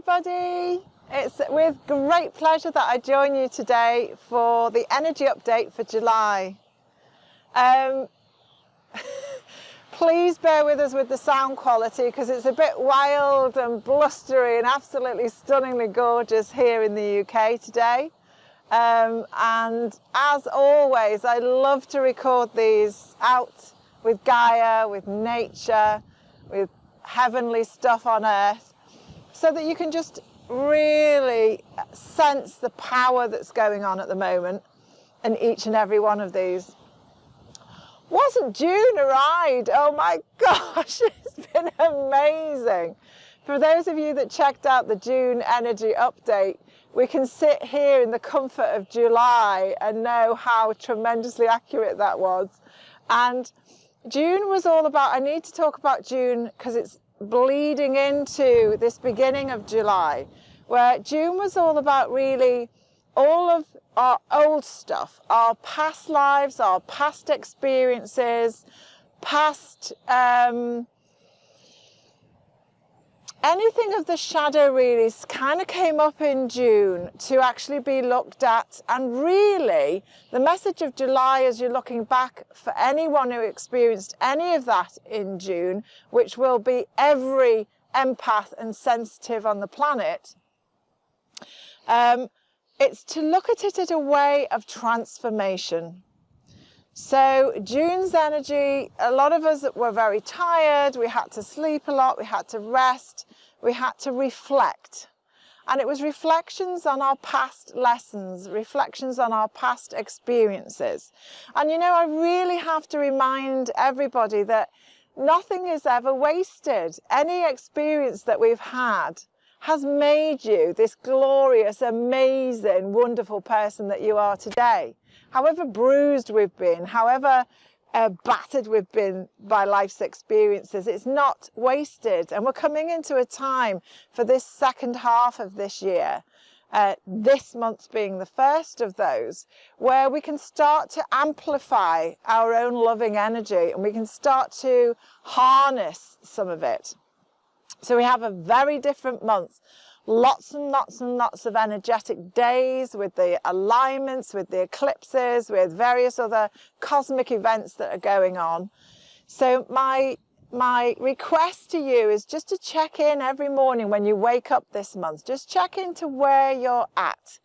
everybody. It's with great pleasure that I join you today for the energy update for July. Please bear with us with the sound quality because it's a bit wild and blustery and absolutely stunningly gorgeous here in the UK today. And as always, I love to record these out with Gaia, with nature, with heavenly stuff on earth, so that you can just really sense the power that's going on at the moment in each and every one of these. Wasn't June a ride? Oh my gosh, it's been amazing. For those of you that checked out the June energy update, we can sit here in the comfort of July and know how tremendously accurate that was. And June was all about, I need to talk about June because it's bleeding into this beginning of July, where June was all about really all of our old stuff, our past lives, our past experiences, past anything of the shadow really kind of came up in June to actually be looked at. And really the message of July, as you're looking back, for anyone who experienced any of that in June, which will be every empath and sensitive on the planet, it's to look at it as a way of transformation. So June's energy, a lot of us were very tired, we had to sleep a lot, we had to rest, we had to reflect. And it was reflections on our past lessons, reflections on our past experiences. And you know, I really have to remind everybody that nothing is ever wasted. Any experience that we've had has made you this glorious, amazing, wonderful person that you are today. However bruised we've been, however battered we've been by life's experiences, it's not wasted. And we're coming into a time for this second half of this year, this month being the first of those, where we can start to amplify our own loving energy and we can start to harness some of it. So we have a very different month. Lots and lots and lots of energetic days with the alignments, with the eclipses, with various other cosmic events that are going on. So my request to you is just to check in every morning when you wake up this month. Just check into where you're at.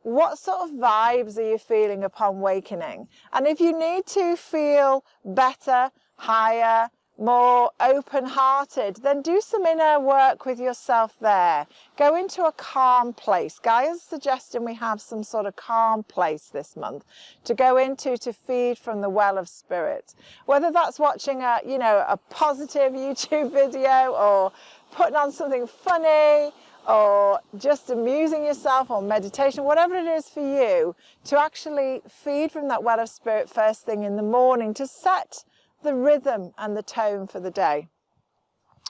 What sort of vibes are you feeling upon awakening? And if you need to feel better, higher, more open-hearted, then do some inner work with yourself there. Go into a calm place. Gaia's suggesting we have some sort of calm place this month to go into to feed from the well of spirit. Whether that's watching a positive YouTube video or putting on something funny or just amusing yourself or meditation, whatever it is for you, to actually feed from that well of spirit first thing in the morning to set the rhythm and the tone for the day.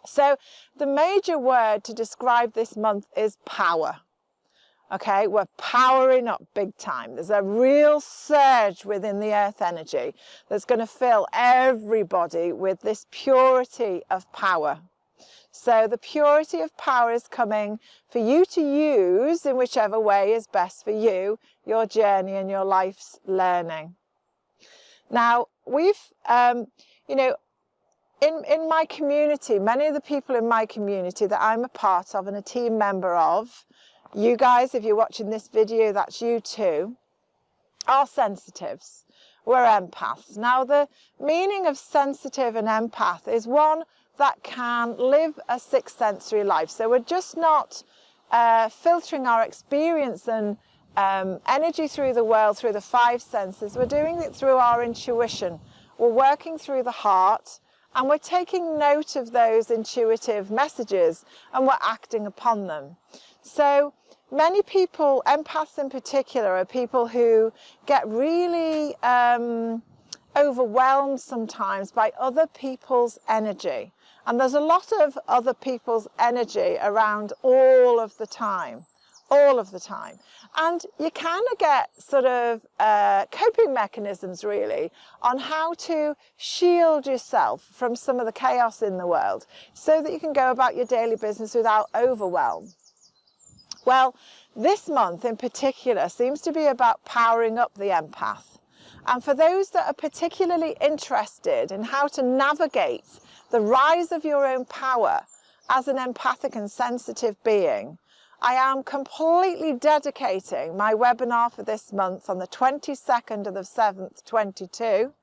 So the major word to describe this month is power. Okay, we're powering up big time. There's a real surge within the earth energy that's going to fill everybody with this purity of power. So the purity of power is coming for you to use in whichever way is best for you, your journey and your life's learning. Now, we've, in my community, many of the people in my community that I'm a part of and a team member of, you guys, if you're watching this video, that's you too, are sensitives. We're empaths. Now, the meaning of sensitive and empath is one that can live a sixth sensory life. So we're just not filtering our experience and energy through the world, through the five senses. We're doing it through our intuition. We're working through the heart and we're taking note of those intuitive messages and we're acting upon them. So many people, empaths in particular, are people who get really overwhelmed sometimes by other people's energy. And there's a lot of other people's energy around all of the time. All of the time. And you kind of get sort of coping mechanisms really on how to shield yourself from some of the chaos in the world so that you can go about your daily business without overwhelm. Well, this month in particular seems to be about powering up the empath. And for those that are particularly interested in how to navigate the rise of your own power as an empathic and sensitive being, I am completely dedicating my webinar for this month on the 22nd of the 7th, 22,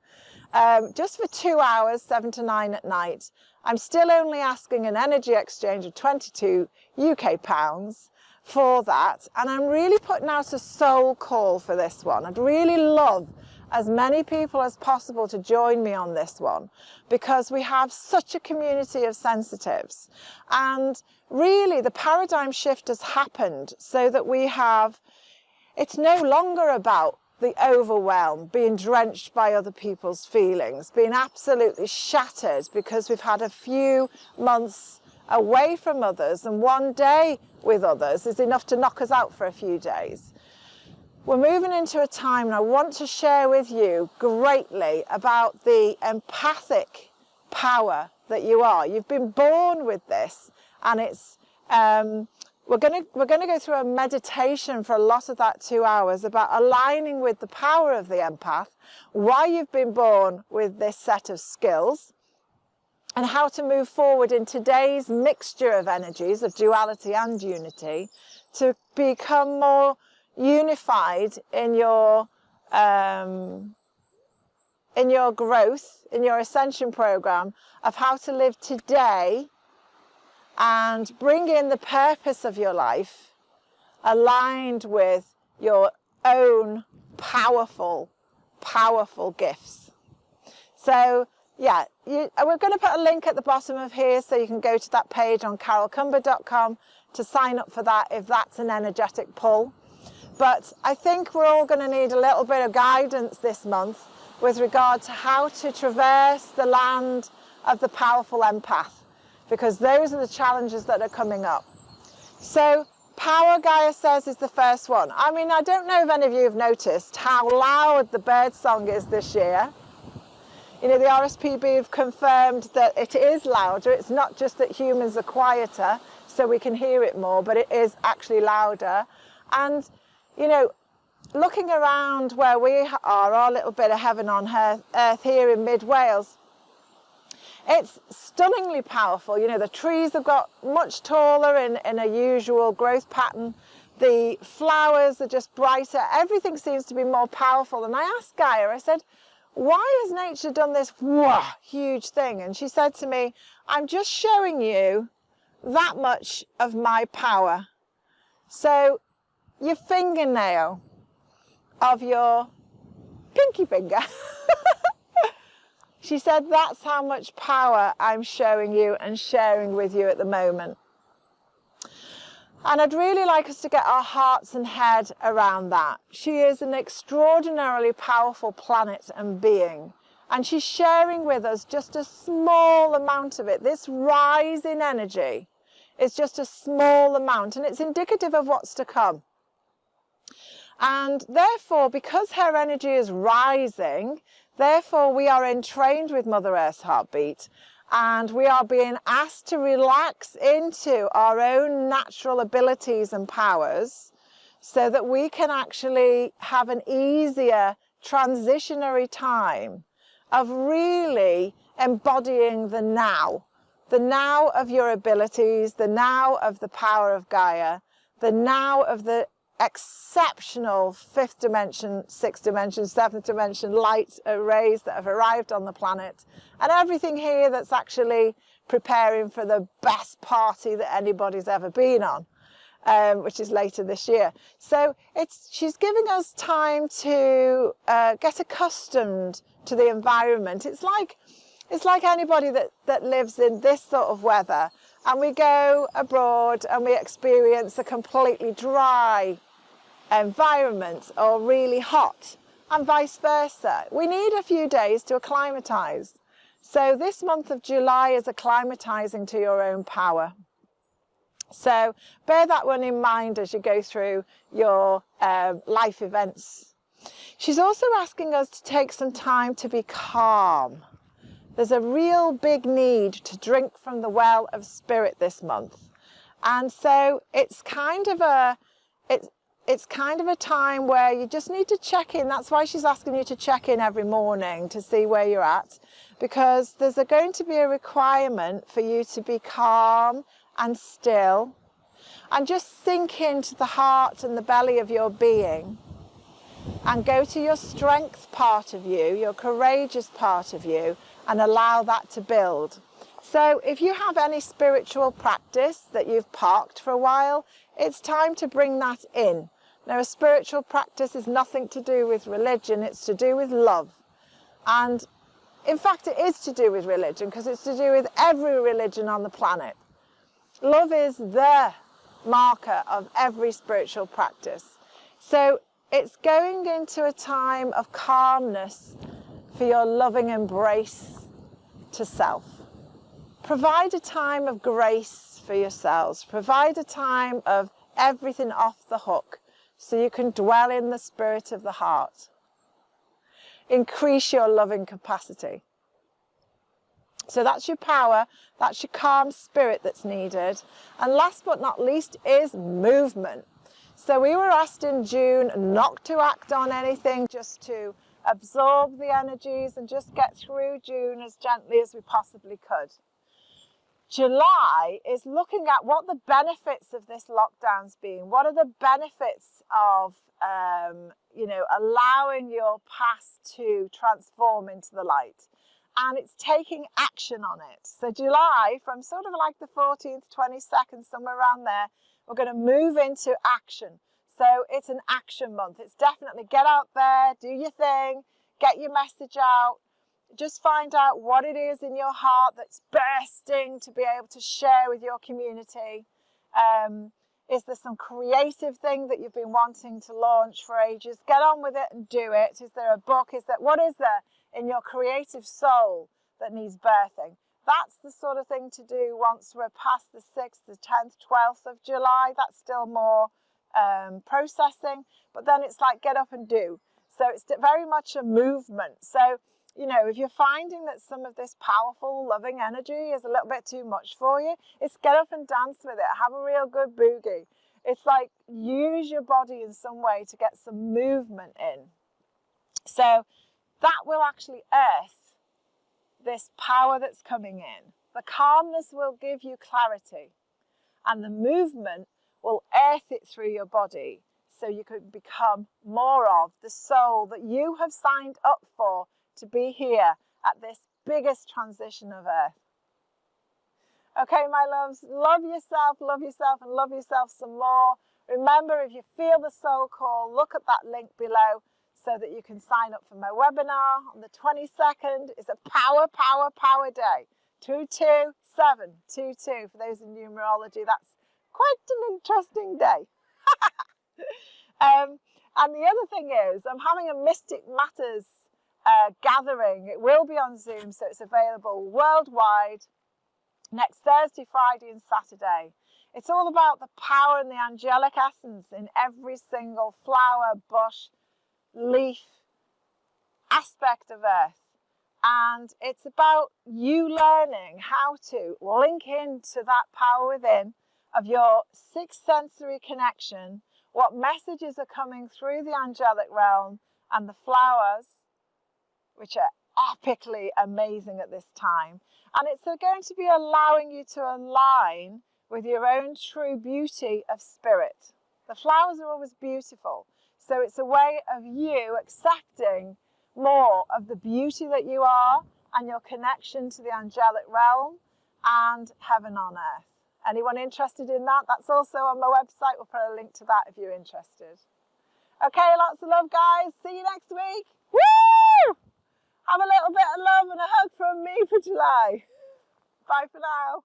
just for 2 hours, 7 to 9 at night. I'm still only asking an energy exchange of 22 UK pounds for that. And I'm really putting out a soul call for this one. I'd really love as many people as possible to join me on this one, because we have such a community of sensitives. And really the paradigm shift has happened so that it's no longer about the overwhelm, being drenched by other people's feelings, being absolutely shattered because we've had a few months away from others, and one day with others is enough to knock us out for a few days. We're moving into a time, and I want to share with you greatly about the empathic power that you are. You've been born with this, and it's we're going to go through a meditation for a lot of that 2 hours about aligning with the power of the empath, why you've been born with this set of skills, and how to move forward in today's mixture of energies of duality and unity to become more unified in your growth, in your ascension program of how to live today and bring in the purpose of your life aligned with your own powerful gifts. So yeah, we're going to put a link at the bottom of here so you can go to that page on carolcumber.com to sign up for that if that's an energetic pull. But I think we're all going to need a little bit of guidance this month with regard to how to traverse the land of the powerful empath, because those are the challenges that are coming up. So power, Gaia says, is the first one. I mean, I don't know if any of you have noticed how loud the bird song is this year. You know, the RSPB have confirmed that it is louder. It's not just that humans are quieter so we can hear it more, but it is actually louder. And you know, looking around where we are, our little bit of heaven on earth here in mid-Wales, it's stunningly powerful. You know, the trees have got much taller in a usual growth pattern. The flowers are just brighter. Everything seems to be more powerful. And I asked Gaia, I said, why has nature done this huge thing? And she said to me, I'm just showing you that much of my power. So your fingernail of your pinky finger. She said, that's how much power I'm showing you and sharing with you at the moment. And I'd really like us to get our hearts and head around that. She is an extraordinarily powerful planet and being. And she's sharing with us just a small amount of it. This rise in energy is just a small amount, and it's indicative of what's to come. And therefore, because her energy is rising, therefore we are entrained with Mother Earth's heartbeat, and we are being asked to relax into our own natural abilities and powers so that we can actually have an easier transitionary time of really embodying the now of your abilities, the now of the power of Gaia, the now of the exceptional 5th dimension, 6th dimension, 7th dimension light rays that have arrived on the planet, and everything here that's actually preparing for the best party that anybody's ever been on, which is later this year. So she's giving us time to get accustomed to the environment. It's like anybody that lives in this sort of weather, and we go abroad and we experience a completely dry environment or really hot, and vice versa. We need a few days to acclimatise. So this month of July is acclimatising to your own power. So bear that one in mind as you go through your life events. She's also asking us to take some time to be calm. There's a real big need to drink from the well of spirit this month. And so it's kind of a time where you just need to check in. That's why she's asking you to check in every morning to see where you're at, because there's going to be a requirement for you to be calm and still and just sink into the heart and the belly of your being and go to your strength part of you, your courageous part of you, and allow that to build. So if you have any spiritual practice that you've parked for a while, it's time to bring that in. Now, a spiritual practice is nothing to do with religion, it's to do with love. And in fact, it is to do with religion, because it's to do with every religion on the planet. Love is the marker of every spiritual practice. So it's going into a time of calmness for your loving embrace to self. Provide a time of grace for yourselves. Provide a time of everything off the hook so you can dwell in the spirit of the heart. Increase your loving capacity. So that's your power, that's your calm spirit that's needed. And last but not least is movement. So we were asked in June not to act on anything, just to absorb the energies and just get through June as gently as we possibly could. July is looking at what the benefits of this lockdown's been. What are the benefits of, allowing your past to transform into the light? And it's taking action on it. So July, from sort of like the 14th, 22nd, somewhere around there, we're going to move into action. So it's an action month. It's definitely get out there, do your thing, get your message out. Just find out what it is in your heart that's bursting to be able to share with your community. Is there some creative thing that you've been wanting to launch for ages? Get on with it and do it. Is there a book? What is there in your creative soul that needs birthing? That's the sort of thing to do once we're past the 6th, the 10th, 12th of July. That's still more processing. But then it's like get up and do. So it's very much a movement. So, if you're finding that some of this powerful, loving energy is a little bit too much for you, it's get up and dance with it. Have a real good boogie. It's like use your body in some way to get some movement in. So that will actually earth this power that's coming in. The calmness will give you clarity, and the movement will earth it through your body so you can become more of the soul that you have signed up for to be here at this biggest transition of earth. Okay, my loves, love yourself, and love yourself some more. Remember, if you feel the soul call, look at that link below so that you can sign up for my webinar on the 22nd. It's a power day. 22722 for those in numerology. That's quite an interesting day. And the other thing is, I'm having a Mystic Matters gathering. It will be on Zoom, so it's available worldwide next Thursday, Friday and Saturday. It's all about the power and the angelic essence in every single flower, bush, leaf, aspect of earth. And it's about you learning how to link into that power within of your sixth sensory connection, what messages are coming through the angelic realm, and the flowers, which are epically amazing at this time. And it's going to be allowing you to align with your own true beauty of spirit. The flowers are always beautiful. So it's a way of you accepting more of the beauty that you are and your connection to the angelic realm and heaven on earth. Anyone interested in that? That's also on my website. We'll put a link to that if you're interested. Okay, lots of love, guys. See you next week. Woo! Have a little bit of love and a hug from me for July. Bye for now.